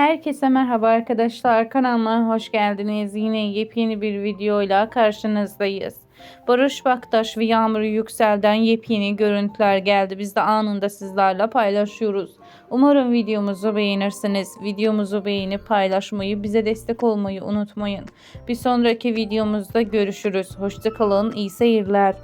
Herkese merhaba arkadaşlar, kanalıma hoş geldiniz. Yine yepyeni bir videoyla karşınızdayız. Barış, Baktaş ve Yağmur Yüksel'den yepyeni görüntüler geldi. Biz de anında sizlerle paylaşıyoruz. Umarım videomuzu beğenirsiniz. Videomuzu beğenip paylaşmayı, bize destek olmayı unutmayın. Bir sonraki videomuzda görüşürüz. Hoşça kalın, iyi seyirler.